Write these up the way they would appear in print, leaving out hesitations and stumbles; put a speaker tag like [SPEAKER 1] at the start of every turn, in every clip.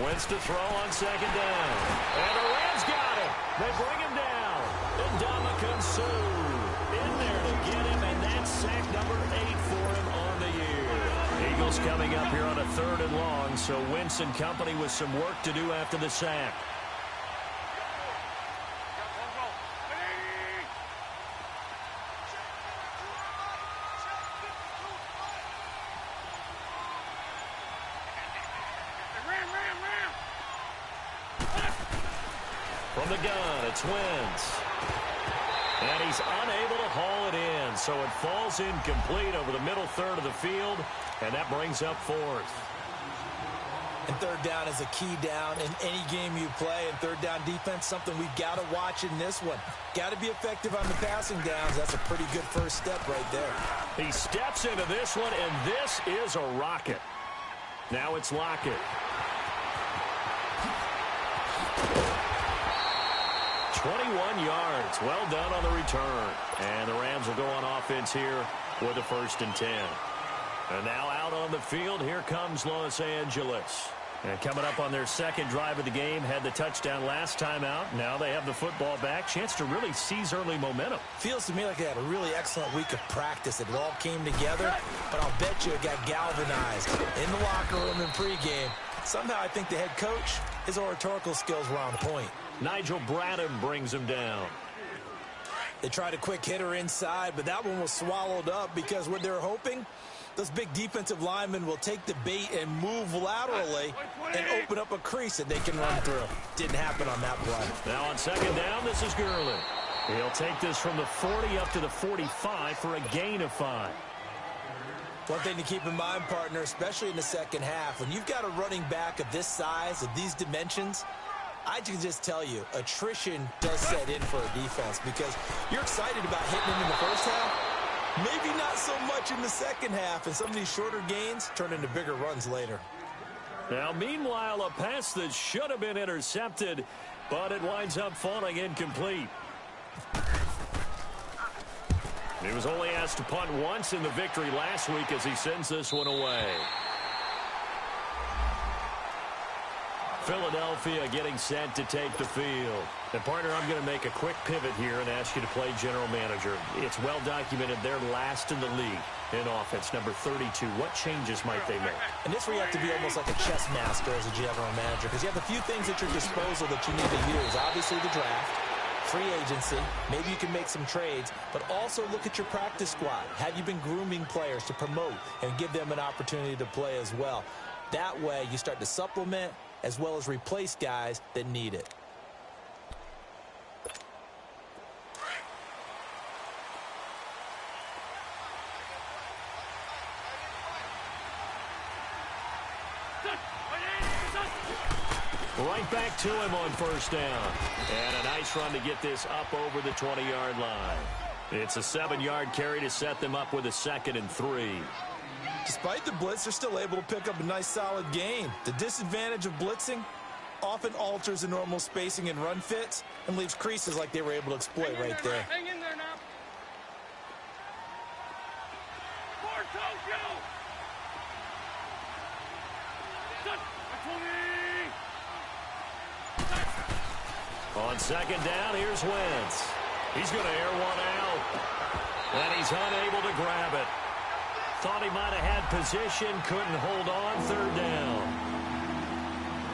[SPEAKER 1] Wentz to throw on second down. And the Rams got him. They bring him down. And Ndamukong Suh in there to get him, and that's sack number 8 for him on the year. Eagles coming up here on a 3rd and long, so Wentz and company with some work to do after the sack. From the gun, it's Wentz. And he's unable to haul it in, so it falls incomplete over the middle third of the field, and that brings up 4th.
[SPEAKER 2] And 3rd down is a key down in any game you play, and 3rd down defense, something we've got to watch in this one. Got to be effective on the passing downs. That's a pretty good first step right there.
[SPEAKER 1] He steps into this one, and this is a rocket. Now it's Lockett. 21 yards. Well done on the return. And the Rams will go on offense here with a 1st and 10. And now out on the field, here comes Los Angeles. And coming up on their second drive of the game, had the touchdown last time out. Now they have the football back. Chance to really seize early momentum.
[SPEAKER 2] Feels to me like they had a really excellent week of practice. It all came together, but I'll bet you it got galvanized in the locker room in pregame. Somehow I think the head coach, his oratorical skills were on point.
[SPEAKER 1] Nigel Bradham brings him down.
[SPEAKER 2] They tried a quick hitter inside, but that one was swallowed up because what they're hoping, those big defensive linemen will take the bait and move laterally and open up a crease that they can run through. Didn't happen on that play.
[SPEAKER 1] Now on second down, this is Gurley. He'll take this from the 40 up to the 45 for a gain of 5.
[SPEAKER 2] One thing to keep in mind, partner, especially in the second half, when you've got a running back of this size, of these dimensions, I can just tell you, attrition does set in for a defense because you're excited about hitting him in the first half, maybe not so much in the second half, and some of these shorter gains turn into bigger runs later.
[SPEAKER 1] Now, meanwhile, a pass that should have been intercepted, but it winds up falling incomplete. He was only asked to punt once in the victory last week as he sends this one away. Philadelphia getting set to take the field. And, partner, I'm going to make a quick pivot here and ask you to play general manager. It's well documented they're last in the league in offense, number 32. What changes might they make?
[SPEAKER 2] And this where you have to be almost like a chess master as a general manager because you have a few things at your disposal that you need to use. Obviously, the draft, free agency, maybe you can make some trades, but also look at your practice squad. Have you been grooming players to promote and give them an opportunity to play as well? That way, you start to supplement as well as replace guys that need it.
[SPEAKER 1] Right back to him on first down. And a nice run to get this up over the 20-yard line. It's a 7-yard carry to set them up with a 2nd and 3.
[SPEAKER 2] Despite the blitz, they're still able to pick up a nice solid gain. The disadvantage of blitzing often alters the normal spacing and run fits and leaves creases like they were able to exploit right there.
[SPEAKER 3] Hang in there now. For Tokyo.
[SPEAKER 1] On second down, here's Wentz. He's going to air one out. And he's unable to grab it. Thought he might have had position, couldn't hold on, 3rd down.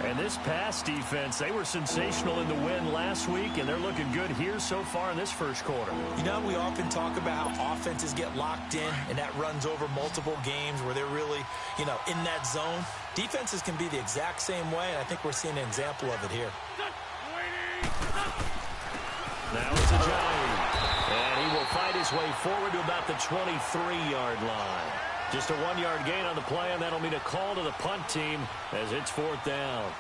[SPEAKER 1] And this pass defense, they were sensational in the win last week, and they're looking good here so far in this first quarter.
[SPEAKER 2] You know, we often talk about how offenses get locked in, and that runs over multiple games where they're really, in that zone. Defenses can be the exact same way, and I think we're seeing an example of it here.
[SPEAKER 1] Now it's a Giant. And he will fight his way forward to about the 23-yard line. Just a 1-yard gain on the play, and that'll mean a call to the punt team as it's 4th down.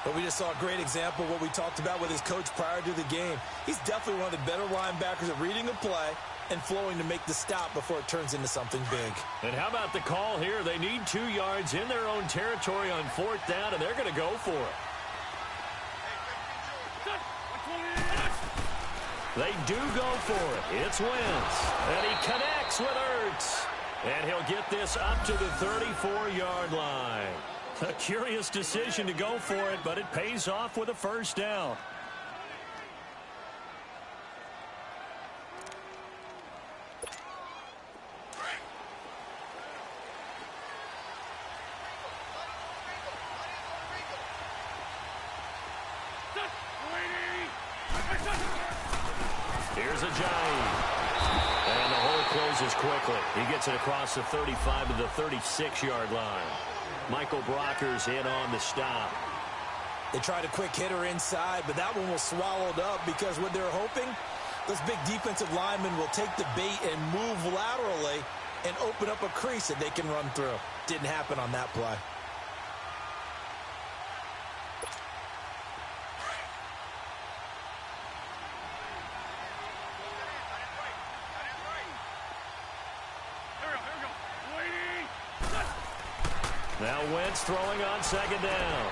[SPEAKER 2] But we just saw a great example of what we talked about with his coach prior to the game. He's definitely one of the better linebackers at reading a play and flowing to make the stop before it turns into something big.
[SPEAKER 1] And how about the call here? They need 2 yards in their own territory on 4th down, and they're going to go for it. They do go for it. It's Wentz. And he connects with Ertz. And he'll get this up to the 34-yard line. A curious decision to go for it, but it pays off with a first down. Here's a giant. And the hole closes quickly. He gets it across the 35 to the 36-yard line. Michael Brocker's in on the stop.
[SPEAKER 2] They tried a quick hitter inside, but that one was swallowed up because what they're hoping, those big defensive linemen will take the bait and move laterally and open up a crease that they can run through. Didn't happen on that play.
[SPEAKER 1] Now Wentz throwing on second down.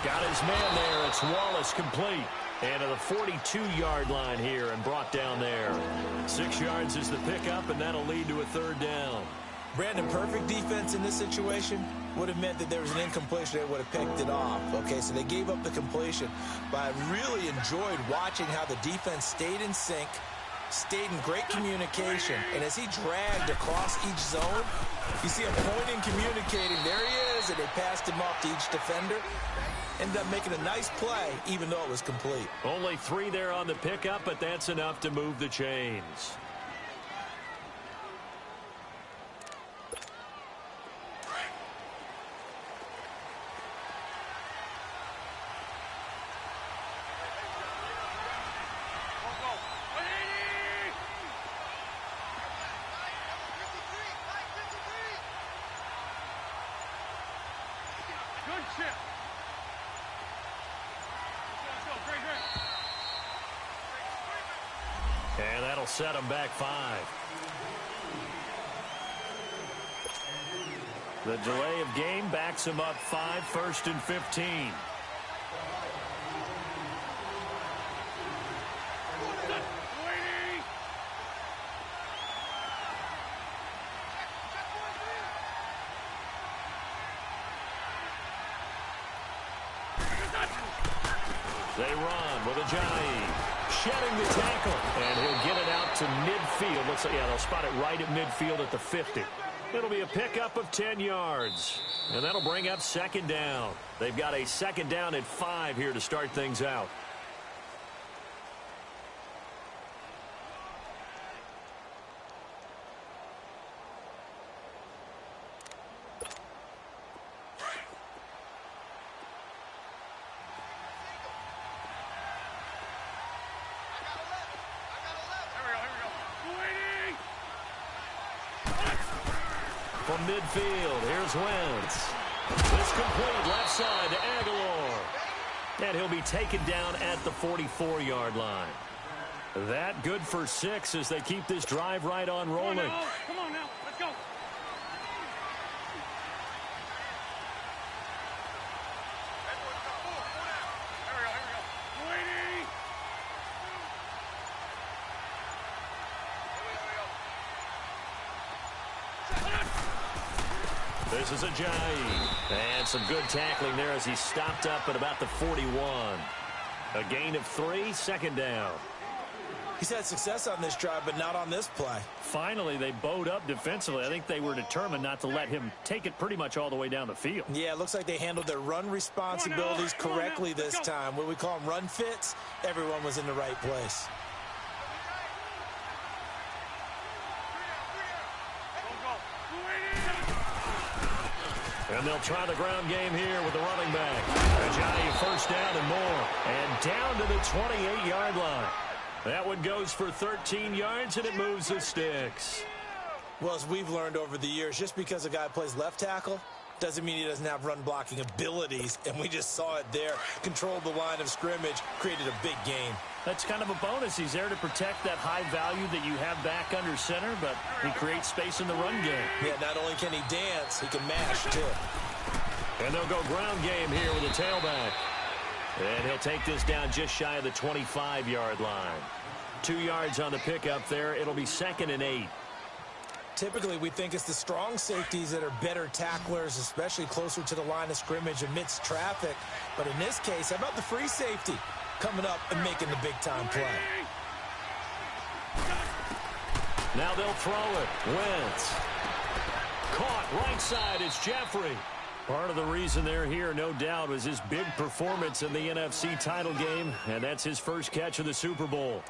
[SPEAKER 1] Got his man there. It's Wallace complete. And to the 42-yard line here and brought down there. 6 yards is the pickup, and that'll lead to a third down.
[SPEAKER 2] Brandon, perfect defense in this situation would have meant that there was an incompletion. They would have picked it off. Okay, so they gave up the completion. But I really enjoyed watching how the defense stayed in sync, stayed in great communication, and as he dragged across each zone, you see him pointing, communicating. There he is, and they passed him off to each defender. Ended up making a nice play, even though it was complete.
[SPEAKER 1] Only 3 there on the pickup, but that's enough to move the chains.
[SPEAKER 3] Good chip. Let's go. Great hit.
[SPEAKER 1] And that'll set him back 5. The delay of game backs him up 5, 1st and 15. They run with Ajayi, shedding the tackle, and he'll get it out to midfield. Looks like, yeah, they'll spot it right at midfield at the 50. It'll be a pickup of 10 yards, and that'll bring up second down. They've got a second down at 5 here to start things out. From midfield, here's Wentz. It's complete left side to Aguilar. And he'll be taken down at the 44-yard line. That good for 6 as they keep this drive right on rolling.
[SPEAKER 3] Come on now. Let's go.
[SPEAKER 1] This is Ajayi. And some good tackling there as he stopped up at about the 41. A gain of 3, second down.
[SPEAKER 2] He's had success on this drive, but not on this play.
[SPEAKER 1] Finally, they bowed up defensively. I think they were determined not to let him take it pretty much all the way down the field.
[SPEAKER 2] Yeah, it looks like they handled their run responsibilities correctly this time. What we call them run fits, everyone was in the right place.
[SPEAKER 1] And they'll try the ground game here with the running back. Ajayi first down and more. And down to the 28-yard line. That one goes for 13 yards, and it moves the sticks.
[SPEAKER 2] Well, as we've learned over the years, just because a guy plays left tackle doesn't mean he doesn't have run-blocking abilities, and we just saw it there. Controlled the line of scrimmage, created a big gain.
[SPEAKER 1] That's kind of a bonus. He's there to protect that high value that you have back under center, but he creates space in the run game.
[SPEAKER 2] Yeah, not only can he dance, he can mash, too.
[SPEAKER 1] And they'll go ground game here with a tailback. And he'll take this down just shy of the 25-yard line. 2 yards on the pickup there. It'll be 2nd and 8.
[SPEAKER 2] Typically, we think it's the strong safeties that are better tacklers, especially closer to the line of scrimmage amidst traffic. But in this case, how about the free safety coming up and making the big-time play?
[SPEAKER 1] Now they'll throw it. Wentz. Caught right side. It's Jeffrey. Part of the reason they're here, no doubt, was his big performance in the NFC title game, and that's his first catch of the Super Bowl.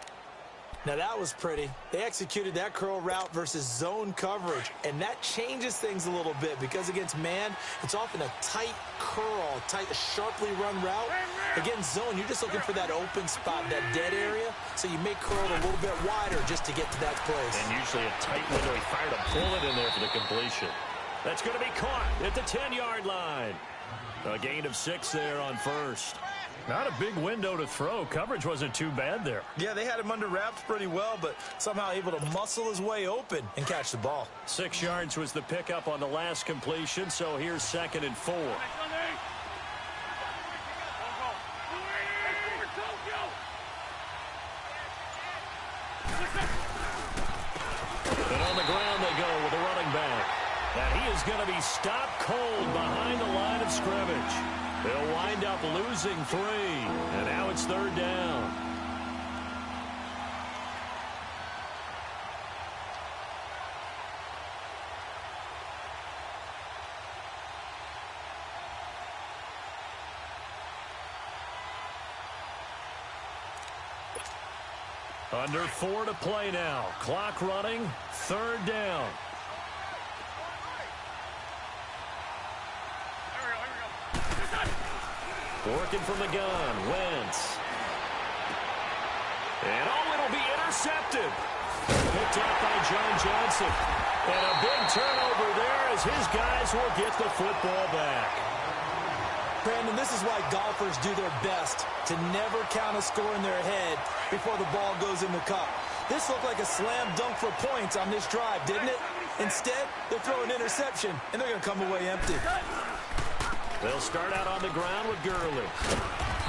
[SPEAKER 2] Now that was pretty. They executed that curl route versus zone coverage, and that changes things a little bit because against man, it's often a tight curl, tight, sharply run route. Against zone, you're just looking for that open spot, that dead area, so you make curl a little bit wider just to get to that place.
[SPEAKER 1] And usually a tight window. He fired a bullet in there for the completion. That's going to be caught at the 10-yard line. A gain of 6 there on first. Not a big window to throw. Coverage wasn't too bad there.
[SPEAKER 2] Yeah, they had him under wraps pretty well, but somehow able to muscle his way open and catch the ball.
[SPEAKER 1] 6 yards was the pickup on the last completion, so here's 2nd and 4. And on the ground they go with a running back. And he is going to be stopped cold behind the line of scrimmage. They'll wind up losing 3, and now it's 3rd down. Under 4 to play now. Clock running, 3rd down. Working from the gun, Wentz. And it'll be intercepted. Picked up by John Johnson. And a big turnover there as his guys will get the football back.
[SPEAKER 2] Brandon, this is why golfers do their best to never count a score in their head before the ball goes in the cup. This looked like a slam dunk for points on this drive, didn't it? Instead, they throw an interception, and they're going to come away empty.
[SPEAKER 1] They'll start out on the ground with Gurley.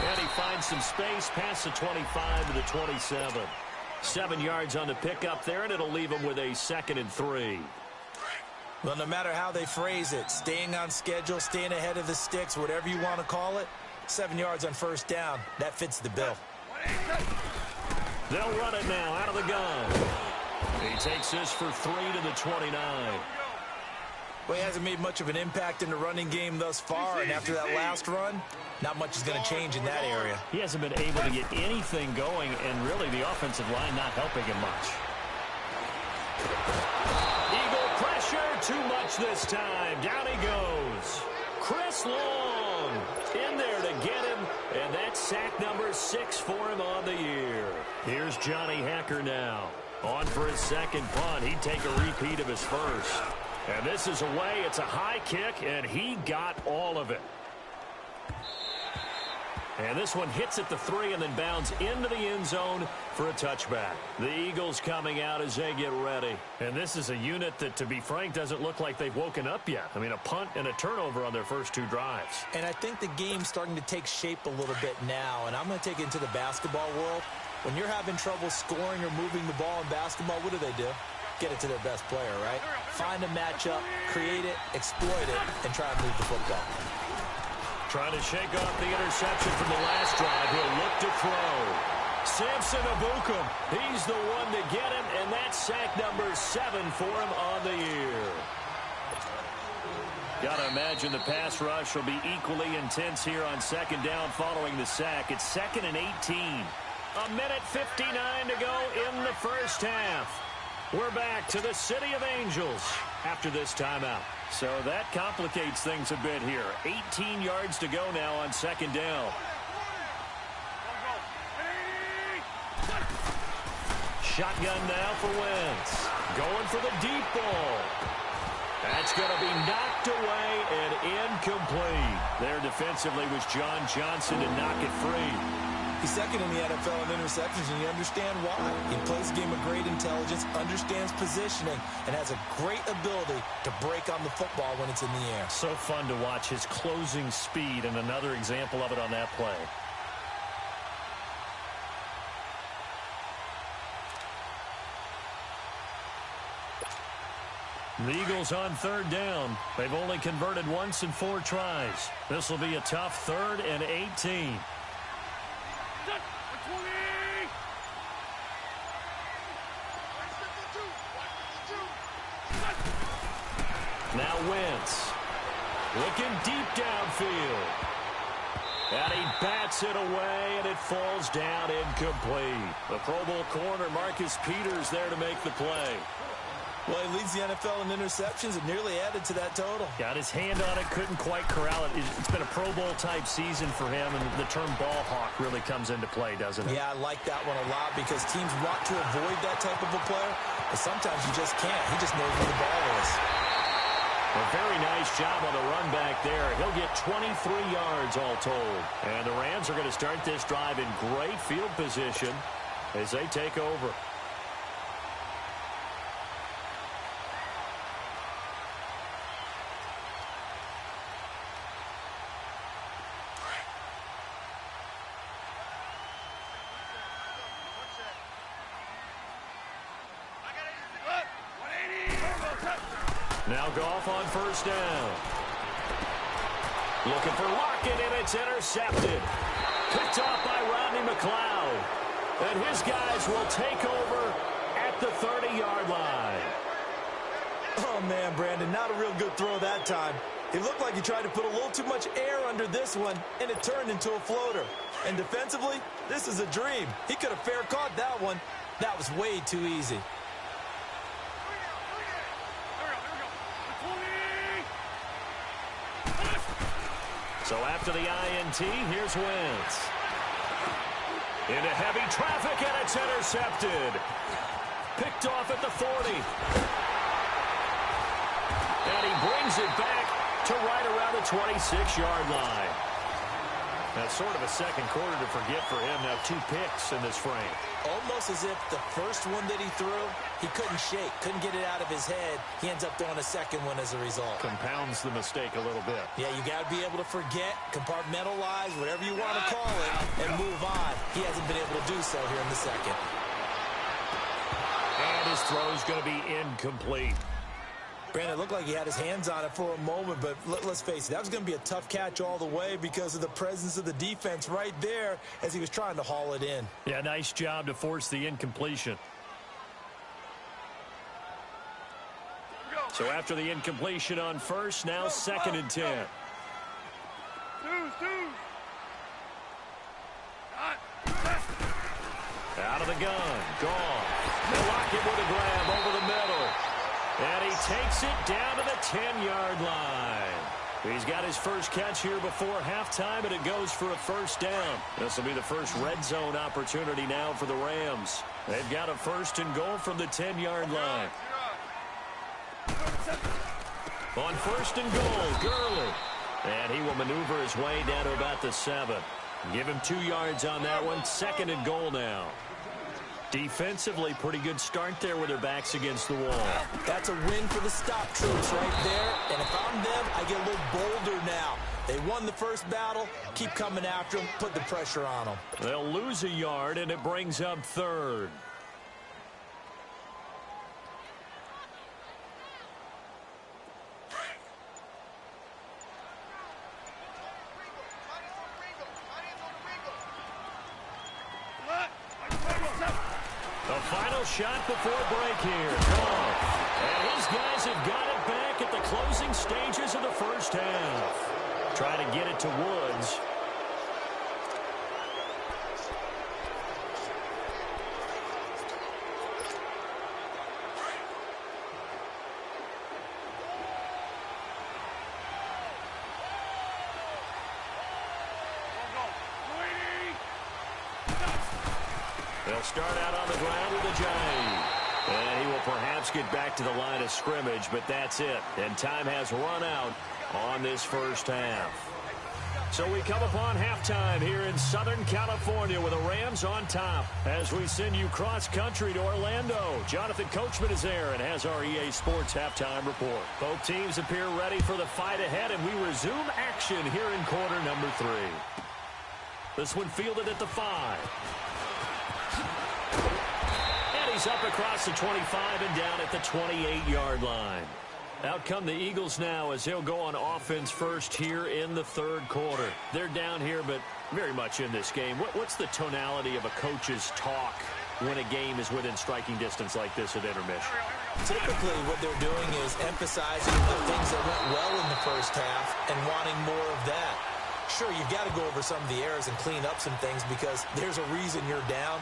[SPEAKER 1] And he finds some space past the 25 to the 27. 7 yards on the pickup there, and it'll leave him with a 2nd and 3.
[SPEAKER 2] Well, no matter how they phrase it, staying on schedule, staying ahead of the sticks, whatever you want to call it, 7 yards on 1st down, that fits the bill.
[SPEAKER 1] They'll run it now out of the gun. He takes this for 3 to the 29.
[SPEAKER 2] Well, he hasn't made much of an impact in the running game thus far, and after that last run, not much is going to change in that area.
[SPEAKER 1] He hasn't been able to get anything going, and really the offensive line not helping him much. Eagle pressure, too much this time. Down he goes. Chris Long in there to get him, and that's sack number 6 for him on the year. Here's Johnny Hacker now. On for his 2nd punt. He'd take a repeat of his first. And this is away. It's a high kick, and he got all of it. And this one hits at the 3 and then bounds into the end zone for a touchback. The Eagles coming out as they get ready. And this is a unit that, to be frank, doesn't look like they've woken up yet. I mean, a punt and a turnover on their first 2 drives.
[SPEAKER 2] And I think the game's starting to take shape a little bit now. And I'm going to take it into the basketball world. When you're having trouble scoring or moving the ball in basketball, what do? Get it to their best player, right? Find a matchup, create it, exploit it, and try and move the football.
[SPEAKER 1] Trying to shake off the interception from the last drive. He'll look to throw. Samson Abukum, he's the one to get him, and that's sack number 7 for him on the year. Got to imagine the pass rush will be equally intense here on 2nd down following the sack. It's 2nd and 18. 1:59 to go in the first half. We're back to the City of Angels after this timeout. So that complicates things a bit here. 18 yards to go now on 2nd down. Shotgun now for Wentz. Going for the deep ball. That's going to be knocked away and incomplete. There defensively was John Johnson to knock it free.
[SPEAKER 2] He's 2nd in the NFL in interceptions, and you understand why. He plays a game of great intelligence, understands positioning, and has a great ability to break on the football when it's in the air.
[SPEAKER 1] So fun to watch his closing speed, and another example of it on that play. The Eagles on third down. They've only converted once in 4 tries. This will be a tough 3rd and 18. Now Wentz. Looking deep downfield. And he bats it away, and it falls down incomplete. The Pro Bowl corner, Marcus Peters, there to make the play.
[SPEAKER 2] Well, he leads the NFL in interceptions and nearly added to that total.
[SPEAKER 1] Got his hand on it, couldn't quite corral it. It's been a Pro Bowl-type season for him, and the term ball hawk really comes into play, doesn't it?
[SPEAKER 2] Yeah, I like that one a lot because teams want to avoid that type of a player, but sometimes you just can't. He just knows where the ball is.
[SPEAKER 1] A very nice job on the run back there. He'll get 23 yards all told. And the Rams are going to start this drive in great field position as they take over. Now Goff on first down. Looking for Lockett, and it's intercepted. Picked off by Rodney McLeod. And his guys will take over at the 30-yard line.
[SPEAKER 2] Oh, man, Brandon, not a real good throw that time. It looked like he tried to put a little too much air under this one, and it turned into a floater. And defensively, this is a dream. He could have fair caught that one. That was way too easy.
[SPEAKER 1] So after the INT, here's Wentz. Into heavy traffic, and it's intercepted. Picked off at the 40. And he brings it back to right around the 26-yard line. That's sort of a second quarter to forget for him. Now 2 picks in this frame.
[SPEAKER 2] Almost as if the first one that he threw, he couldn't shake, couldn't get it out of his head. He ends up throwing a second one as a result.
[SPEAKER 1] Compounds the mistake a little bit.
[SPEAKER 2] Yeah, you got to be able to forget, compartmentalize, whatever you want to call it, and move on. He hasn't been able to do so here in the second.
[SPEAKER 1] And his throw's going to be incomplete.
[SPEAKER 2] Brandon, it looked like he had his hands on it for a moment, but let's face it, that was going to be a tough catch all the way because of the presence of the defense right there as he was trying to haul it in.
[SPEAKER 1] Yeah, nice job to force the incompletion. So after the incompletion on first, now 2nd and 10. Out of the gun, gone. And Lockett with a grab over the middle. And he takes it down to the 10-yard line. He's got his first catch here before halftime, and it goes for a first down. This will be the first red zone opportunity now for the Rams. They've got a 1st and goal from the 10-yard line. On 1st and goal, Gurley. And he will maneuver his way down to about the 7. Give him 2 yards on that one. 2nd and goal now. Defensively, pretty good start there with their backs against the wall.
[SPEAKER 2] That's a win for the stop troops right there. And if I'm them, I get a little bolder now. They won the first battle. Keep coming after them. Put the pressure on them.
[SPEAKER 1] They'll lose a yard, and it brings up 3rd. The final shot before break here. And his guys have got it back at the closing stages of the first half. Try to get it to Woods. They'll start out on the ground with a giant. And he will perhaps get back to the line of scrimmage, but that's it. And time has run out on this first half. So we come upon halftime here in Southern California with the Rams on top as we send you cross-country to Orlando. Jonathan Coachman is there and has our EA Sports halftime report. Both teams appear ready for the fight ahead, and we resume action here in quarter number 3. This one fielded at the 5. And he's up across the 25 and down at the 28-yard line. Out come the Eagles now as they'll go on offense first here in the third quarter. They're down here, but very much in this game. What's the tonality of a coach's talk when a game is within striking distance like this at intermission?
[SPEAKER 2] Typically, what they're doing is emphasizing the things that went well in the first half and wanting more of that. Sure, you've got to go over some of the errors and clean up some things because there's a reason you're down.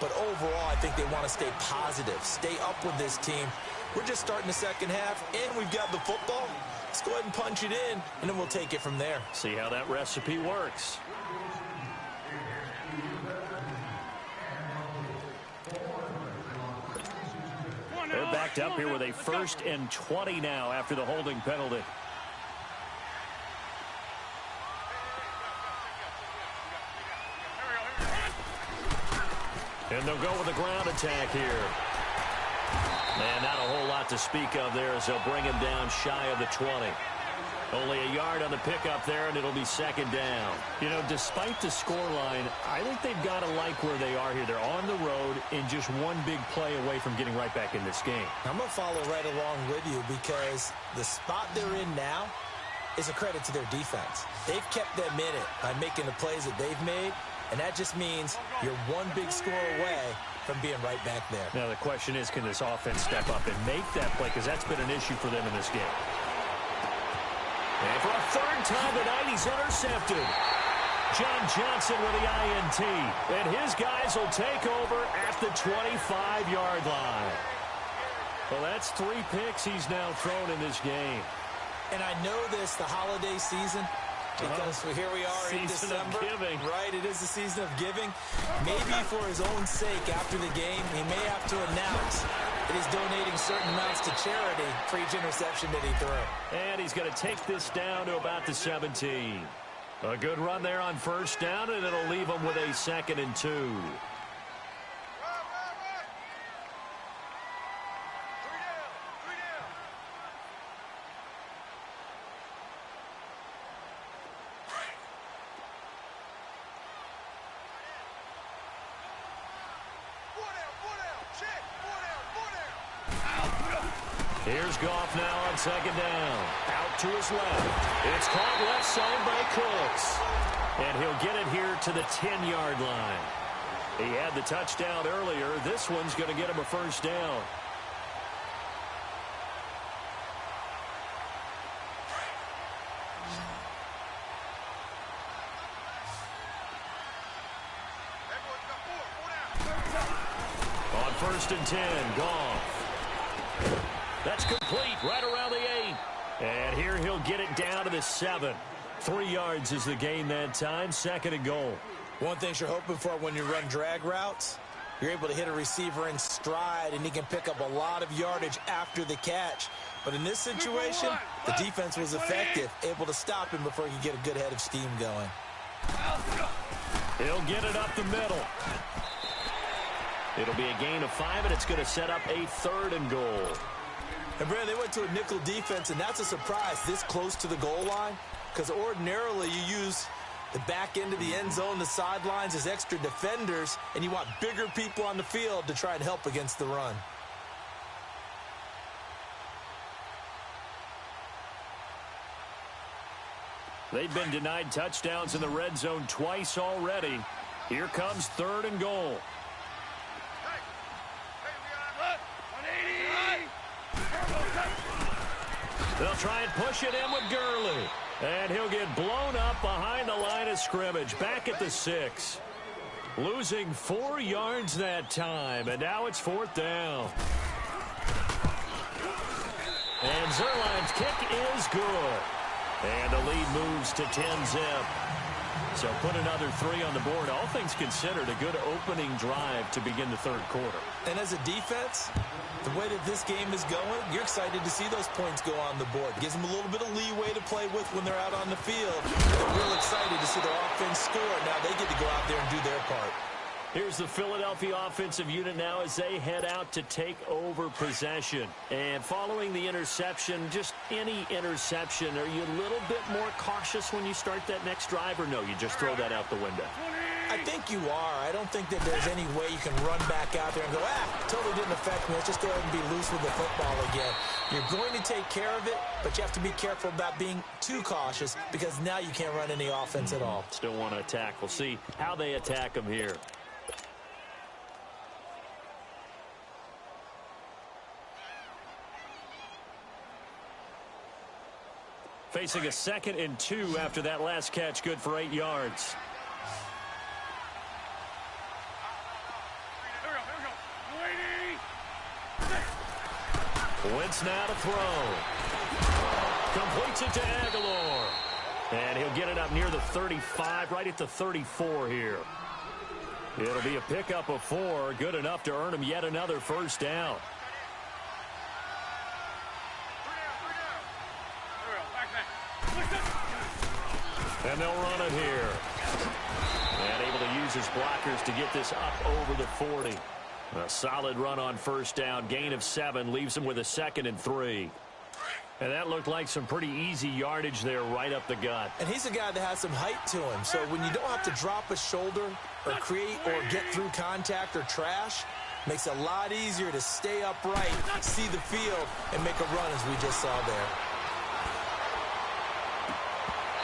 [SPEAKER 2] But overall, I think they want to stay positive, stay up with this team. We're just starting the second half, and we've got the football. Let's go ahead and punch it in, and then we'll take it from there.
[SPEAKER 1] See how that recipe works. They're backed up here with a 1st and 20 now after the holding penalty. And they'll go with a ground attack here. And not a whole lot to speak of there as they'll bring him down shy of the 20. Only a yard on the pickup there, and it'll be second down. You know, despite the scoreline, I think they've got to like where they are here. They're on the road and just one big play away from getting right back in this game.
[SPEAKER 2] I'm going to follow right along with you because the spot they're in now is a credit to their defense. They've kept them in it by making the plays that they've made, and that just means you're one big score away from being right back there.
[SPEAKER 1] Now the question is, can this offense step up and make that play? Because that's been an issue for them in this game. And for a third time tonight, he's intercepted. John Johnson with the INT. And his guys will take over at the 25-yard line. Well, that's 3 picks he's now thrown in this game.
[SPEAKER 2] And I know this, the holiday season, because here we are in December.
[SPEAKER 1] Giving.
[SPEAKER 2] Right, it is the season of giving. Maybe for his own sake after the game, he may have to announce that he's donating certain amounts to charity for each interception that he threw.
[SPEAKER 1] And he's going to take this down to about the 17. A good run there on first down, and it'll leave him with a 2nd and 2. Here's Goff now on 2nd down. Out to his left. It's caught left side by Cooks. And he'll get it here to the 10-yard line. He had the touchdown earlier. This one's going to get him a first down. On 1st and 10, Goff. That's complete right around the 8. And here he'll get it down to the 7. 3 yards is the gain that time. 2nd and goal.
[SPEAKER 2] One thing you're hoping for when you run drag routes, you're able to hit a receiver in stride, and he can pick up a lot of yardage after the catch. But in this situation, the defense was effective, able to stop him before he could get a good head of steam going.
[SPEAKER 1] He'll get it up the middle. It'll be a gain of 5, and it's going to set up a 3rd and goal.
[SPEAKER 2] And, Brad, they went to a nickel defense, and that's a surprise this close to the goal line, because ordinarily you use the back end of the end zone, the sidelines as extra defenders, and you want bigger people on the field to try and help against the run.
[SPEAKER 1] They've been denied touchdowns in the red zone twice already. Here comes 3rd and goal. They'll try and push it in with Gurley. And he'll get blown up behind the line of scrimmage. Back at the 6. Losing 4 yards that time. And now it's 4th down. And Zerline's kick is good. And the lead moves to 10-zip. So put another 3 on the board. All things considered, a good opening drive to begin the 3rd quarter.
[SPEAKER 2] And as a defense, the way that this game is going, you're excited to see those points go on the board. It gives them a little bit of leeway to play with when they're out on the field. They're real excited to see their offense score. Now they get to go out there and do their part.
[SPEAKER 1] Here's the Philadelphia offensive unit now as they head out to take over possession. And following the interception, just any interception, are you a little bit more cautious when you start that next drive, or no, you just throw that out the window?
[SPEAKER 2] I think you are. I don't think that there's any way you can run back out there and go, totally didn't affect me. Let's just go ahead and be loose with the football again. You're going to take care of it, but you have to be careful about being too cautious because now you can't run any offense at all.
[SPEAKER 1] Still want to attack. We'll see how they attack him here. Facing a 2nd and 2 after that last catch, good for 8 yards. Wentz now to throw. Completes it to Aguilar. And he'll get it up near the 35, right at the 34 here. It'll be a pickup of 4, good enough to earn him yet another first down. And they'll run it here. And able to use his blockers to get this up over the 40. A solid run on first down. Gain of 7 leaves him with a 2nd and 3. And that looked like some pretty easy yardage there right up the gut.
[SPEAKER 2] And he's a guy that has some height to him. So when you don't have to drop a shoulder or create or get through contact or trash, makes it a lot easier to stay upright, see the field, and make a run as we just saw there.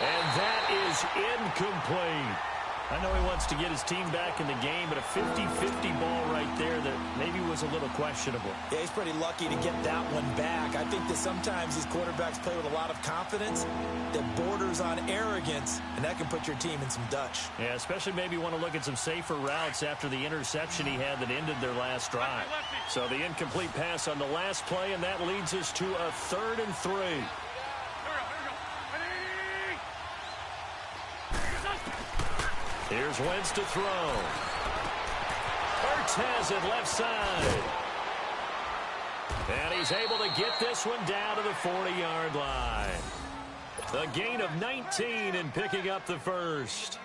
[SPEAKER 1] And that is incomplete. I know he wants to get his team back in the game, but a 50-50 ball right there that maybe was a little questionable.
[SPEAKER 2] Yeah, he's pretty lucky to get that one back. I think that sometimes these quarterbacks play with a lot of confidence that borders on arrogance, and that can put your team in some Dutch.
[SPEAKER 1] Yeah, especially maybe want to look at some safer routes after the interception he had that ended their last drive. So the incomplete pass on the last play, and that leads us to a 3rd and 3. Here's Wentz to throw. Hurts has it left side. And he's able to get this one down to the 40-yard line. A gain of 19 and picking up the first.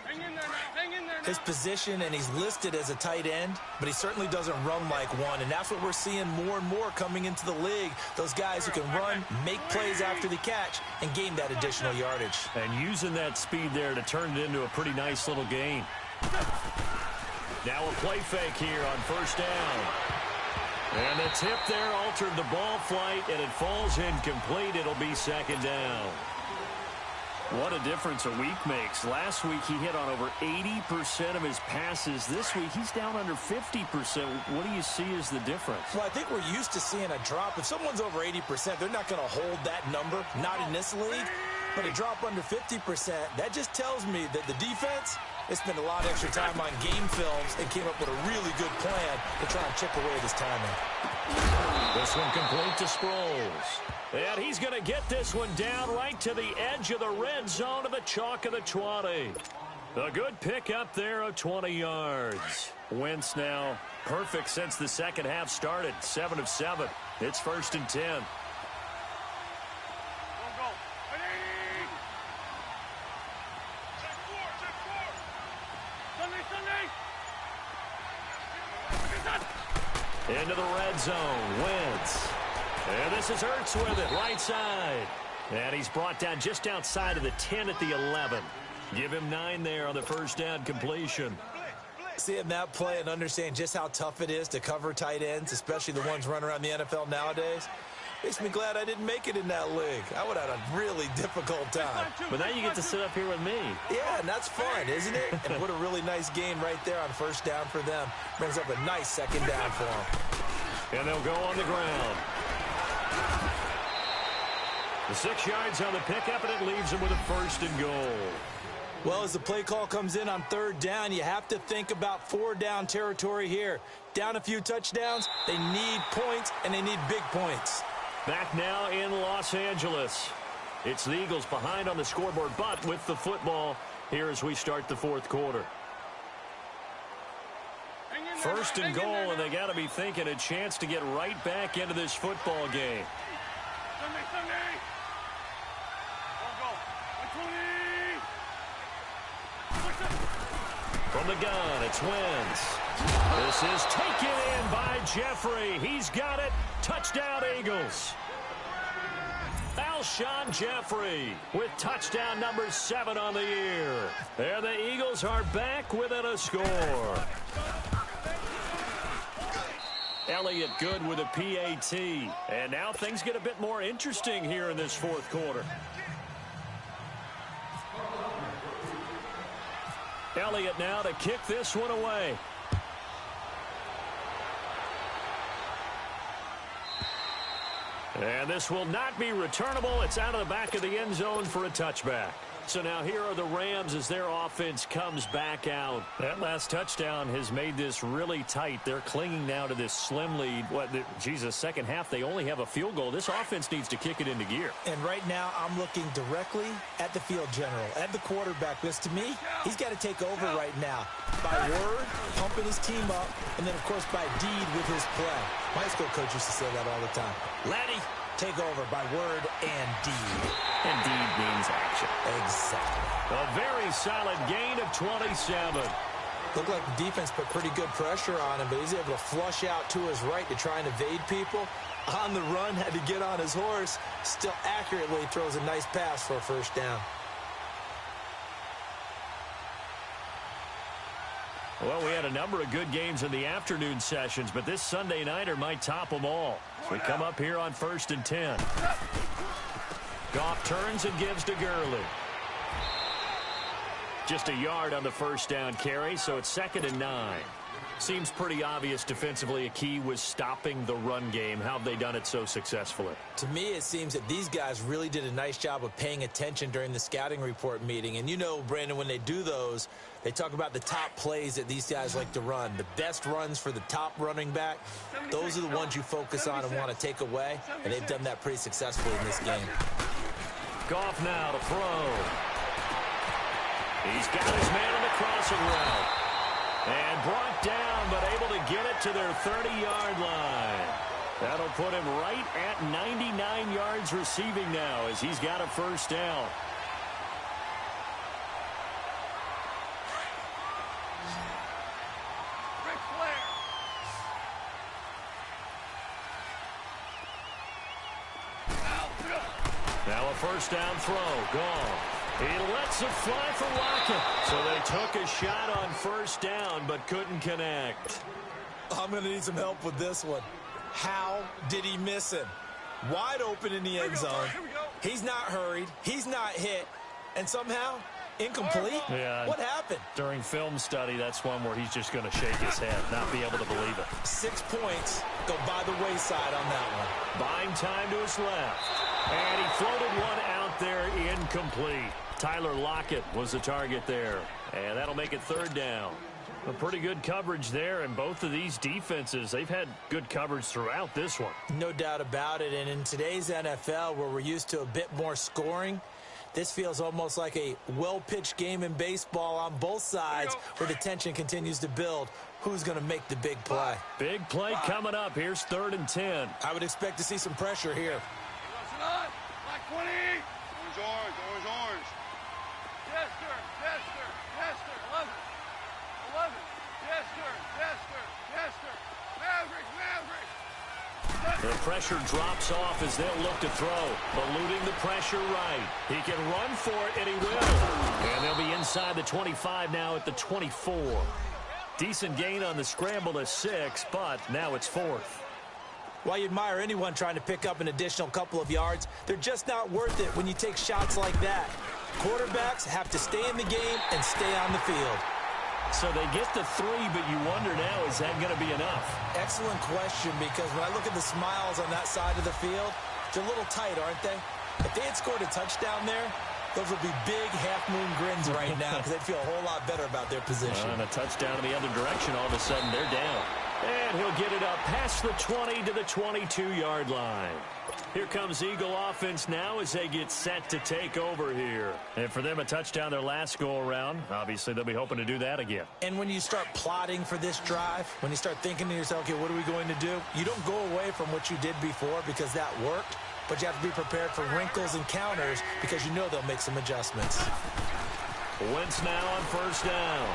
[SPEAKER 2] His position, and he's listed as a tight end, but he certainly doesn't run like one, and that's what we're seeing more and more coming into the league. Those guys who can run, make plays after the catch, and gain that additional yardage.
[SPEAKER 1] And using that speed there to turn it into a pretty nice little gain. Now a play fake here on first down. And the tip there altered the ball flight, and it falls incomplete. It'll be 2nd down. What a difference a week makes. Last week he hit on over 80% of his passes. This week he's down under 50%. What do you see as the difference?
[SPEAKER 2] Well, I think we're used to seeing a drop. If someone's over 80%, they're not going to hold that number, not in this league. But a drop under 50%, that just tells me that the defense, they spent a lot of extra time on game films and came up with a really good plan to try and chip away this timing.
[SPEAKER 1] This one complete to Sproles. And he's going to get this one down right to the edge of the red zone of the chalk of the 20. A good pickup there of 20 yards. Wentz now perfect since the second half started. 7 of 7. It's 1st and 10. Into the red zone. Wentz. And this is Ertz with it, right side. And he's brought down just outside of the 10 at the 11. Give him 9 there on the first down completion.
[SPEAKER 2] Seeing that play and understand just how tough it is to cover tight ends, especially the ones running around the NFL nowadays, makes me glad I didn't make it in that league. I would have had a really difficult time.
[SPEAKER 1] But now you get to sit up here with me.
[SPEAKER 2] Yeah, and that's fun, isn't it? And what a really nice gain right there on first down for them. Brings up a nice 2nd down for them.
[SPEAKER 1] And they'll go on the ground. The 6 yards on the pickup, and it leaves them with a 1st and goal.
[SPEAKER 2] Well, as the play call comes in on 3rd down, you have to think about 4-down territory here. Down a few touchdowns, they need points, and they need big points.
[SPEAKER 1] Back now in Los Angeles. It's the Eagles behind on the scoreboard, but with the football here as we start the 4th quarter. 1st and goal, and they got to be thinking a chance to get right back into this football game. From the gun, it's Wentz. This is taken in by Jeffrey. He's got it. Touchdown, Eagles. Alshon Jeffrey with touchdown number 7 on the year. There the Eagles are back within a score. Elliott good with a PAT. And now things get a bit more interesting here in this fourth quarter. Elliott now to kick this one away. And this will not be returnable. It's out of the back of the end zone for a touchback. So now here are the Rams as their offense comes back out. That last touchdown has made this really tight. They're clinging now to this slim lead. Second half, they only have a field goal. This offense needs to kick it into gear.
[SPEAKER 2] And right now, I'm looking directly at the field general, at the quarterback. Because to me, he's got to take over right now. By word, pumping his team up, and then, of course, by deed with his play. My high school coach used to say that all the time. Laddie, take over by word and deed.
[SPEAKER 1] And deed means action.
[SPEAKER 2] Exactly.
[SPEAKER 1] A very solid gain of 27.
[SPEAKER 2] Looked like the defense put pretty good pressure on him, but he's able to flush out to his right to try and evade people. On the run, had to get on his horse. Still accurately throws a nice pass for a first down.
[SPEAKER 1] Well, we had a number of good games in the afternoon sessions, but this Sunday nighter might top them all. So we come up here on 1st and 10. Goff turns and gives to Gurley. Just a yard on the first down carry, so it's 2nd and 9. Seems pretty obvious defensively a key was stopping the run game. How have they done it so successfully?
[SPEAKER 2] To me, it seems that these guys really did a nice job of paying attention during the scouting report meeting. And you know, Brandon, when they do those, they talk about the top plays that these guys like to run. The best runs for the top running back, those are the ones you focus on and want to take away. And they've done that pretty successfully in this game.
[SPEAKER 1] Goff now to throw. He's got his man on the crossing route. And brought down, but able to get it to their 30-yard line. That'll put him right at 99 yards receiving now as he's got a first down. Now a first down throw. Gone. He lets it fly for Lockett. So they took a shot on first down but couldn't connect.
[SPEAKER 2] I'm going to need some help with this one. How did he miss him? Wide open in the end zone. He's not hurried. He's not hit. And somehow, incomplete?
[SPEAKER 1] Yeah.
[SPEAKER 2] What happened?
[SPEAKER 1] During film study, that's one where he's just going to shake his head, not be able to believe it.
[SPEAKER 2] 6 points go by the wayside on that one.
[SPEAKER 1] Buying time to his left. And he floated one out there incomplete. Tyler Lockett was the target there. And that'll make it 3rd down. A pretty good coverage there, and both of these defenses, they've had good coverage throughout this one.
[SPEAKER 2] No doubt about it. And in today's NFL, where we're used to a bit more scoring, this feels almost like a well-pitched game in baseball on both sides where the tension continues to build. Who's going to make the big play?
[SPEAKER 1] Big play coming up. Here's 3rd and 10.
[SPEAKER 2] I would expect to see some pressure here.
[SPEAKER 3] Black 20. Orange. Yes, sir. Yes, sir. Yes, sir. 11. 11. Yes, sir. Yes, sir. Yes, sir. Maverick.
[SPEAKER 1] The pressure drops off as they'll look to throw. Eluding the pressure right. He can run for it, and he will. And they'll be inside the 25 now at the 24. Decent gain on the scramble to 6, but now it's 4th.
[SPEAKER 2] While you admire anyone trying to pick up an additional couple of yards, they're just not worth it when you take shots like that. Quarterbacks have to stay in the game and stay on the field.
[SPEAKER 1] So they get the 3, but you wonder now, is that going to be enough?
[SPEAKER 2] Excellent question, because when I look at the smiles on that side of the field, they're a little tight, aren't they? If they had scored a touchdown there, those would be big half-moon grins right now because they'd feel a whole lot better about their position.
[SPEAKER 1] And a touchdown in the other direction, all of a sudden they're down. And he'll get it up past the 20 to the 22-yard line. Here comes Eagle offense now as they get set to take over here. And for them, a touchdown their last go-around. Obviously, they'll be hoping to do that again.
[SPEAKER 2] And when you start plotting for this drive, when you start thinking to yourself, okay, what are we going to do? You don't go away from what you did before because that worked, but you have to be prepared for wrinkles and counters because you know they'll make some adjustments.
[SPEAKER 1] Wentz now on first down.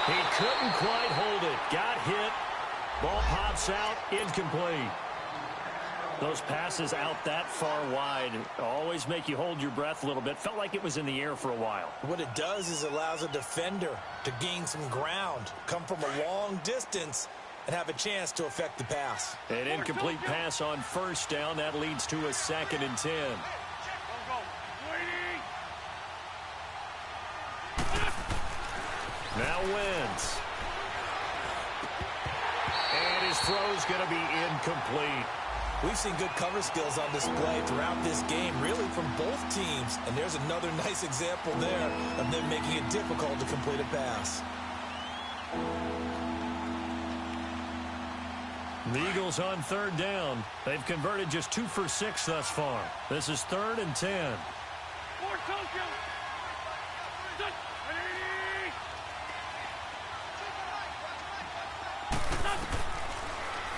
[SPEAKER 1] He couldn't quite hold it. Got hit. Ball pops out. Incomplete. Those passes out that far wide always make you hold your breath a little bit. Felt like it was in the air for a while.
[SPEAKER 2] What it does is allows a defender to gain some ground, come from a long distance, and have a chance to affect the pass.
[SPEAKER 1] An incomplete pass on first down. That leads to a 2nd and 10. Now Wentz. And his throw's going to be incomplete.
[SPEAKER 2] We've seen good cover skills on display throughout this game, really from both teams. And there's another nice example there of them making it difficult to complete a pass.
[SPEAKER 1] The Eagles on 3rd down. They've converted just 2 for 6 thus far. This is 3rd and 10.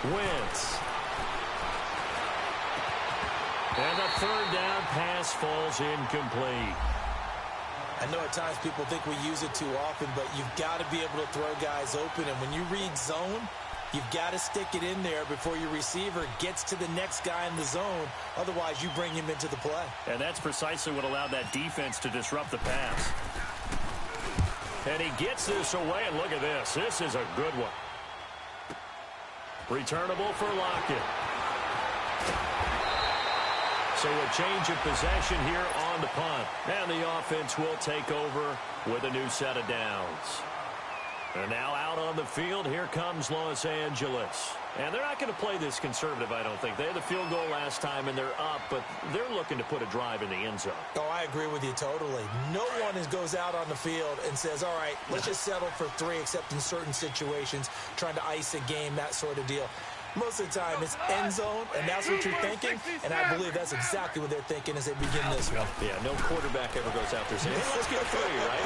[SPEAKER 1] Wentz. And the 3rd down pass falls incomplete.
[SPEAKER 2] I know at times people think we use it too often, but you've got to be able to throw guys open. And when you read zone, you've got to stick it in there before your receiver gets to the next guy in the zone. Otherwise, you bring him into the play.
[SPEAKER 1] And that's precisely what allowed that defense to disrupt the pass. And he gets this away, and look at this. This is a good one. Returnable for Lockett. So a change of possession here on the punt. And the offense will take over with a new set of downs. And now out on the field, here comes Los Angeles. And they're not going to play this conservative, I don't think. They had the field goal last time, and they're up, but they're looking to put a drive in the end zone.
[SPEAKER 2] Oh, I agree with you totally. No one goes out on the field and says, all right, let's just settle for 3, except in certain situations, trying to ice a game, that sort of deal. Most of the time, it's end zone, and that's what you're thinking, and I believe that's exactly what they're thinking as they begin this one.
[SPEAKER 1] Yeah, no quarterback ever goes out there saying, hey, let's get 3, right?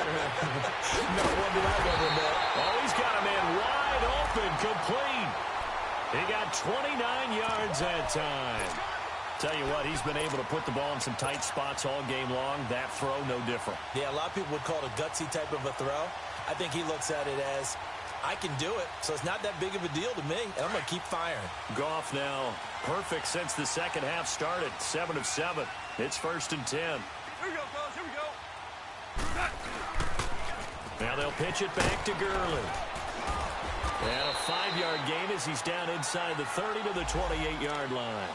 [SPEAKER 2] No one that I've ever met.
[SPEAKER 1] Oh, he's got a man wide open, complete. He got 29 yards that time. Tell you what, he's been able to put the ball in some tight spots all game long. That throw, no different.
[SPEAKER 2] Yeah, a lot of people would call it a gutsy type of a throw. I think he looks at it as, I can do it, so it's not that big of a deal to me, and I'm going to keep firing.
[SPEAKER 1] Goff now perfect since the second half started. 7 of 7. It's 1st and 10.
[SPEAKER 3] Here we go, fellas. Here we go.
[SPEAKER 1] Now they'll pitch it back to Gurley. And a 5-yard gain as he's down inside the 30 to the 28-yard line.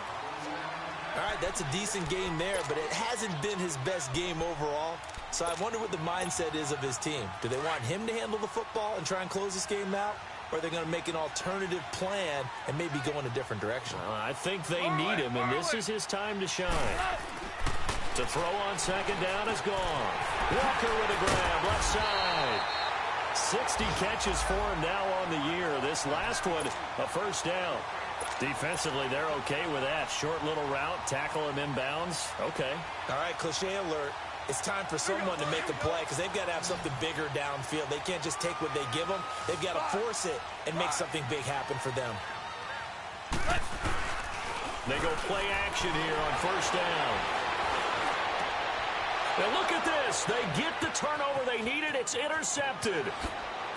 [SPEAKER 2] All right, that's a decent game there, but it hasn't been his best game overall. So I wonder what the mindset is of his team. Do they want him to handle the football and try and close this game out? Or are they going to make an alternative plan and maybe go in a different direction?
[SPEAKER 1] I think they need him, and this is his time to shine. To throw on 2nd down is gone. Walker with a grab, left side. 60 catches for him now on the year. This last one, a 1st down. Defensively, they're okay with that. Short little route, tackle him inbounds. Okay.
[SPEAKER 2] All right, cliche alert. It's time for someone to make a play because they've got to have something bigger downfield. They can't just take what they give them. They've got to force it and make something big happen for them.
[SPEAKER 1] They go play action here on 1st down. Now look at this. They get the turnover they needed. It's intercepted.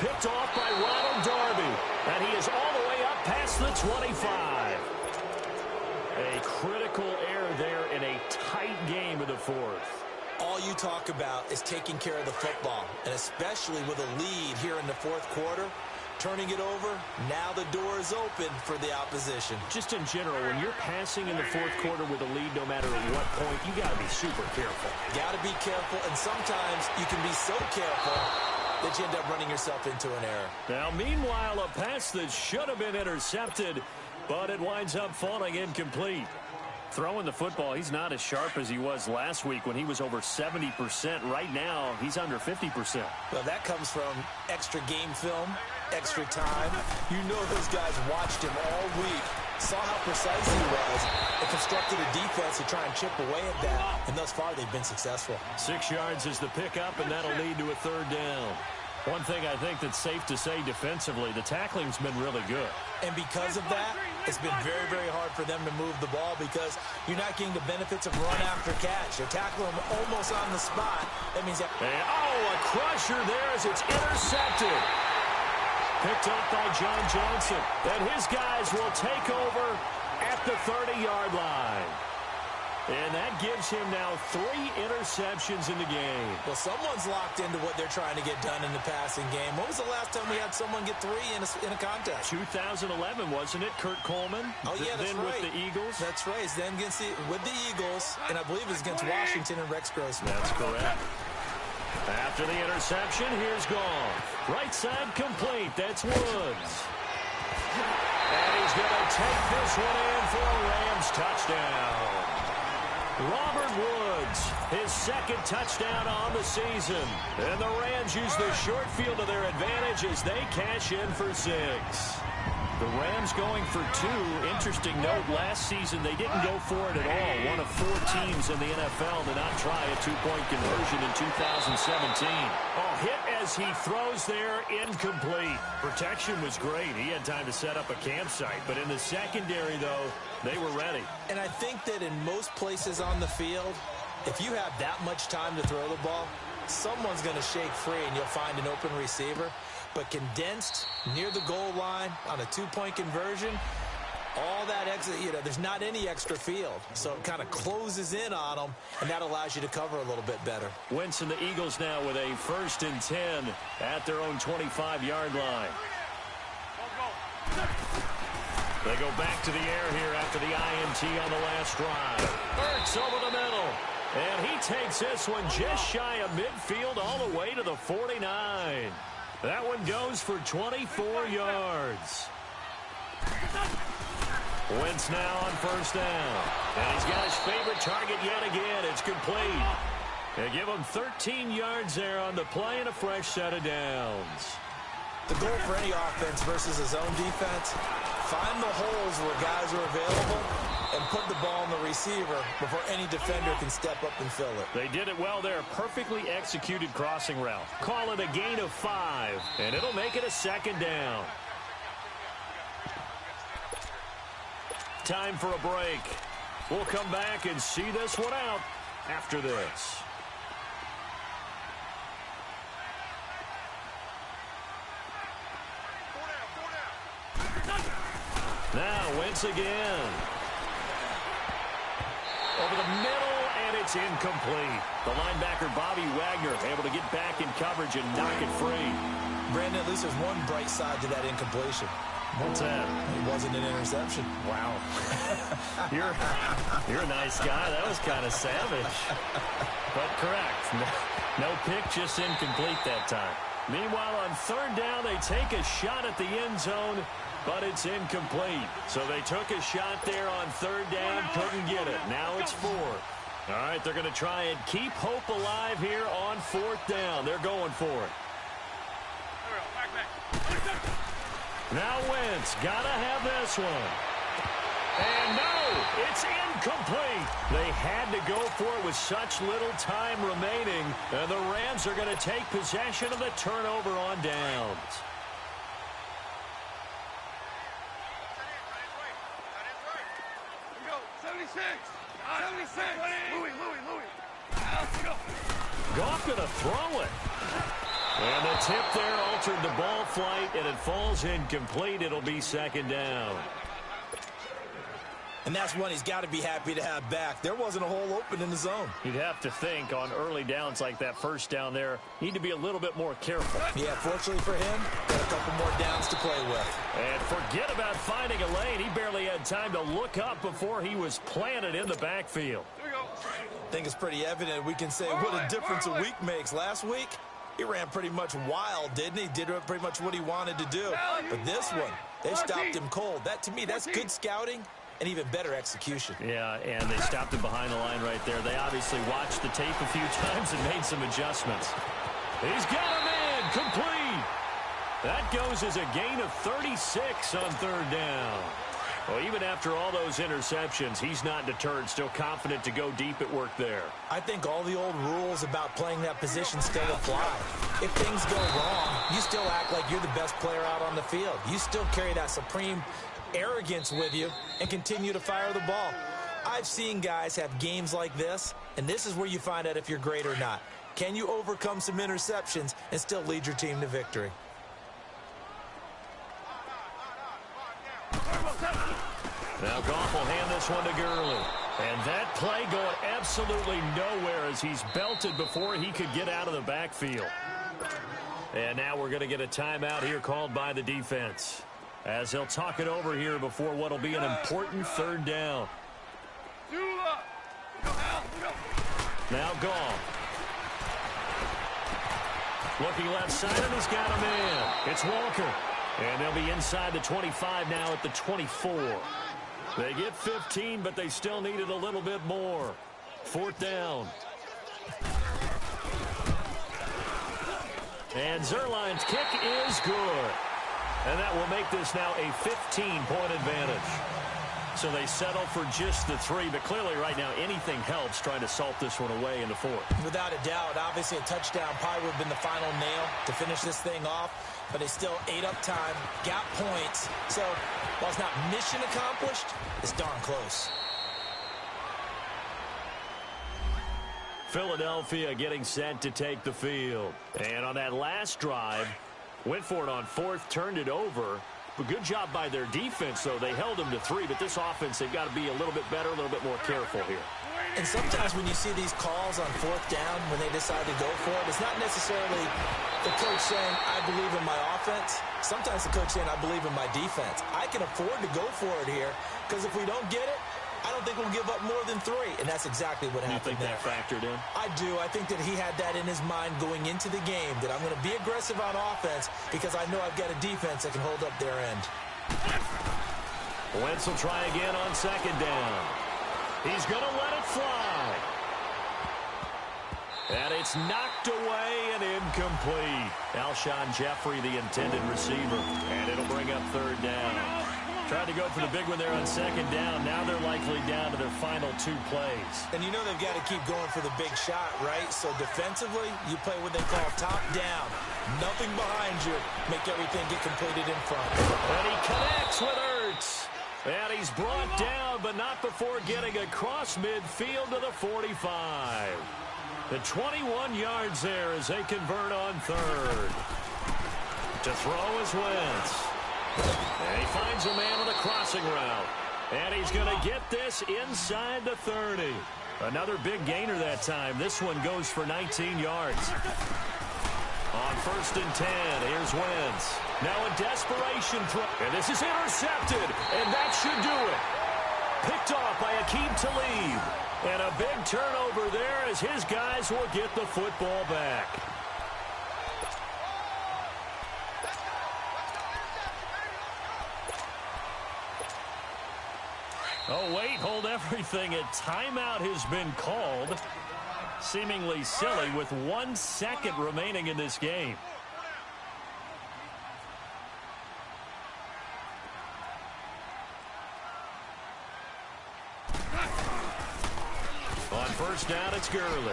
[SPEAKER 1] Picked off by Ronald Darby. And he is all the way up past the 25. A critical error there in a tight game of the 4th.
[SPEAKER 2] All you talk about is taking care of the football, and especially with a lead here in the 4th quarter, turning it over, now the door is open for the opposition.
[SPEAKER 1] Just in general, when you're passing in the 4th quarter with a lead, no matter at what point, you got to be super careful.
[SPEAKER 2] Got to be careful, and sometimes you can be so careful that you end up running yourself into an error.
[SPEAKER 1] Now, meanwhile, a pass that should have been intercepted, but it winds up falling incomplete. Throwing the football, he's not as sharp as he was last week when he was over 70%. Right now, he's under 50%.
[SPEAKER 2] Well, that comes from extra game film, extra time. You know those guys watched him all week, saw how precise he was, and constructed a defense to try and chip away at that. And thus far, they've been successful.
[SPEAKER 1] 6 yards is the pickup, and that'll lead to a 3rd down. One thing I think that's safe to say defensively, the tackling's been really good.
[SPEAKER 2] And because of that, it's been very, very hard for them to move the ball because you're not getting the benefits of run after catch. You're tackling them almost on the spot. That means that...
[SPEAKER 1] And, a crusher there as it's intercepted. Picked up by John Johnson. And his guys will take over at the 30-yard line. And that gives him now 3 interceptions in the game.
[SPEAKER 2] Well, someone's locked into what they're trying to get done in the passing game. When was the last time we had someone get 3 in a contest?
[SPEAKER 1] 2011, wasn't it? Kurt Coleman?
[SPEAKER 2] Oh, yeah, that's
[SPEAKER 1] then
[SPEAKER 2] right.
[SPEAKER 1] with the Eagles?
[SPEAKER 2] That's right. It's then with the Eagles, and I believe it's against Washington and Rex Grossman.
[SPEAKER 1] That's correct. After the interception, here's Goff. Right side complete. That's Woods. And he's going to take this one in for a Rams touchdown. Robert Woods, his second touchdown on the season. And the Rams use the short field to their advantage as they cash in for 6. The Rams going for 2. Interesting note, last season they didn't go for it at all. One of 4 teams in the NFL to not try a 2-point conversion in 2017. Oh, hit as he throws there, incomplete. Protection was great. He had time to set up a campsite. But in the secondary, though, they were ready.
[SPEAKER 2] And I think that in most places on the field, if you have that much time to throw the ball, someone's going to shake free and you'll find an open receiver. But condensed near the goal line on a 2-point conversion, all that extra, there's not any extra field. So it kind of closes in on them, and that allows you to cover a little bit better.
[SPEAKER 1] Wentz and the Eagles now with a 1st and 10 at their own 25-yard line. They go back to the air here after the INT on the last drive. Ertz over the middle. And he takes this one just shy of midfield all the way to the 49. That one goes for 24 yards. Wentz now on 1st down. And he's got his favorite target yet again. It's complete. They give him 13 yards there on the play and a fresh set of downs.
[SPEAKER 2] The goal for any offense versus a zone defense, find the holes where guys are available and put the ball on the receiver before any defender can step up and fill it.
[SPEAKER 1] They did it well there. Perfectly executed crossing route. Call it a gain of 5, and it'll make it a 2nd down. Time for a break. We'll come back and see this one out after this. Now Wentz again. Over the middle, and it's incomplete. The linebacker, Bobby Wagner, able to get back in coverage and knock it free.
[SPEAKER 2] Brandon, at least there's one bright side to that incompletion.
[SPEAKER 1] What's that?
[SPEAKER 2] It wasn't an interception.
[SPEAKER 1] Wow. You're a nice guy. That was kind of savage. But correct. No pick, just incomplete that time. Meanwhile, on 3rd down, they take a shot at the end zone, but it's incomplete. So they took a shot there on 3rd down, couldn't get it. Now it's 4th. All right, they're going to try and keep hope alive here on 4th down. They're going for it. Now Wentz, got to have this one. And no, it's incomplete. They had to go for it with such little time remaining. And the Rams are going to take possession of the turnover on downs.
[SPEAKER 3] Here we go. 76. 76. Louis. Let's go.
[SPEAKER 1] Goff going to throw it. And the tip there altered the ball flight, and it falls incomplete. It'll be 2nd down.
[SPEAKER 2] And that's one he's got to be happy to have back. There wasn't a hole open in the zone.
[SPEAKER 1] You'd have to think on early downs like that 1st down there, need to be a little bit more careful.
[SPEAKER 2] Yeah, fortunately for him, got a couple more downs to play with.
[SPEAKER 1] And forget about finding a lane. He barely had time to look up before he was planted in the backfield.
[SPEAKER 3] Here we go.
[SPEAKER 2] I think it's pretty evident we can say what a difference a week makes. Last week, he ran pretty much wild, didn't he? Did pretty much what he wanted to do. But this one, they stopped him cold. That, to me, that's good scouting and even better execution.
[SPEAKER 1] Yeah, and they stopped him behind the line right there. They obviously watched the tape a few times and made some adjustments. He's got him in, complete. That goes as a gain of 36 on 3rd down. Well, even after all those interceptions, he's not deterred, still confident to go deep at work there.
[SPEAKER 2] I think all the old rules about playing that position still apply. If things go wrong, you still act like you're the best player out on the field. You still carry that supreme arrogance with you and continue to fire the ball. I've seen guys have games like this, and this is where you find out if you're great or not. Can you overcome some interceptions and still lead your team to victory?
[SPEAKER 1] Now Goff will hand this one to Gurley. And that play going absolutely nowhere as he's belted before he could get out of the backfield. And now we're going to get a timeout here called by the defense, as they'll talk it over here before what will be an important third down. Now Goff. Looking left side, and he's got him in. It's Walker. And they'll be inside the 25 now at the 24. They get 15, but they still needed a little bit more. Fourth down. And Zerline's kick is good. And that will make this now a 15-point advantage. So they settle for just the 3, but clearly right now anything helps trying to salt this one away in the 4th.
[SPEAKER 2] Without a doubt, obviously a touchdown probably would have been the final nail to finish this thing off, but it's still ate up time, got points. So while it's not mission accomplished, it's darn close.
[SPEAKER 1] Philadelphia getting set to take the field. And on that last drive, went for it on 4th, turned it over. But good job by their defense, though. They held them to 3, but this offense, they've got to be a little bit better, a little bit more careful here.
[SPEAKER 2] And sometimes when you see these calls on 4th down, when they decide to go for it, it's not necessarily the coach saying, I believe in my offense. Sometimes the coach saying, I believe in my defense. I can afford to go for it here, because if we don't get it, I don't think we'll give up more than 3, and that's exactly what happened there.
[SPEAKER 1] You think that factored in?
[SPEAKER 2] I do. I think that he had that in his mind going into the game, that I'm going to be aggressive on offense because I know I've got a defense that can hold up their end.
[SPEAKER 1] Wentz will try again on 2nd down. He's going to let it fly. And it's knocked away and incomplete. Alshon Jeffrey, the intended receiver, and it'll bring up 3rd down. Tried to go for the big one there on 2nd down. Now they're likely down to their final 2 plays.
[SPEAKER 2] And you know they've got to keep going for the big shot, right? So defensively, you play what they call top down. Nothing behind you. Make everything get completed in front.
[SPEAKER 1] And he connects with Ertz. And he's brought down, but not before getting across midfield to the 45. The 21 yards there as they convert on 3rd. To throw is Wentz. And he finds a man on the crossing route. And he's going to get this inside the 30. Another big gainer that time. This one goes for 19 yards. On 1st and 10, here's Wentz. Now a desperation throw. And this is intercepted. And that should do it. Picked off by Aqib Talib. And a big turnover there as his guys will get the football back. Oh, wait, hold everything. A timeout has been called. Seemingly silly with 1 second remaining in this game. On 1st down, it's Gurley.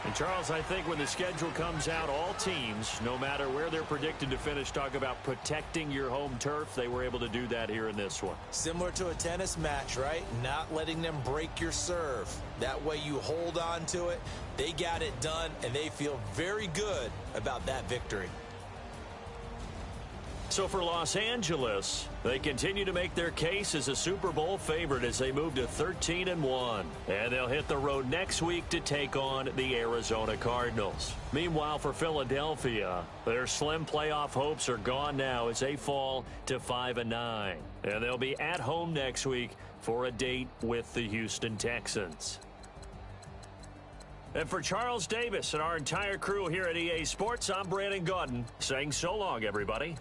[SPEAKER 1] And Charles, I think when the schedule comes out, all teams, no matter where they're predicted to finish, talk about protecting your home turf. They were able to do that here in this one.
[SPEAKER 2] Similar to a tennis match, right? Not letting them break your serve. That way you hold on to it. They got it done, and they feel very good about that victory.
[SPEAKER 1] So for Los Angeles, they continue to make their case as a Super Bowl favorite as they move to 13-1. And they'll hit the road next week to take on the Arizona Cardinals. Meanwhile, for Philadelphia, their slim playoff hopes are gone now as they fall to 5-9. And they'll be at home next week for a date with the Houston Texans. And for Charles Davis and our entire crew here at EA Sports, I'm Brandon Gaudin saying so long, everybody.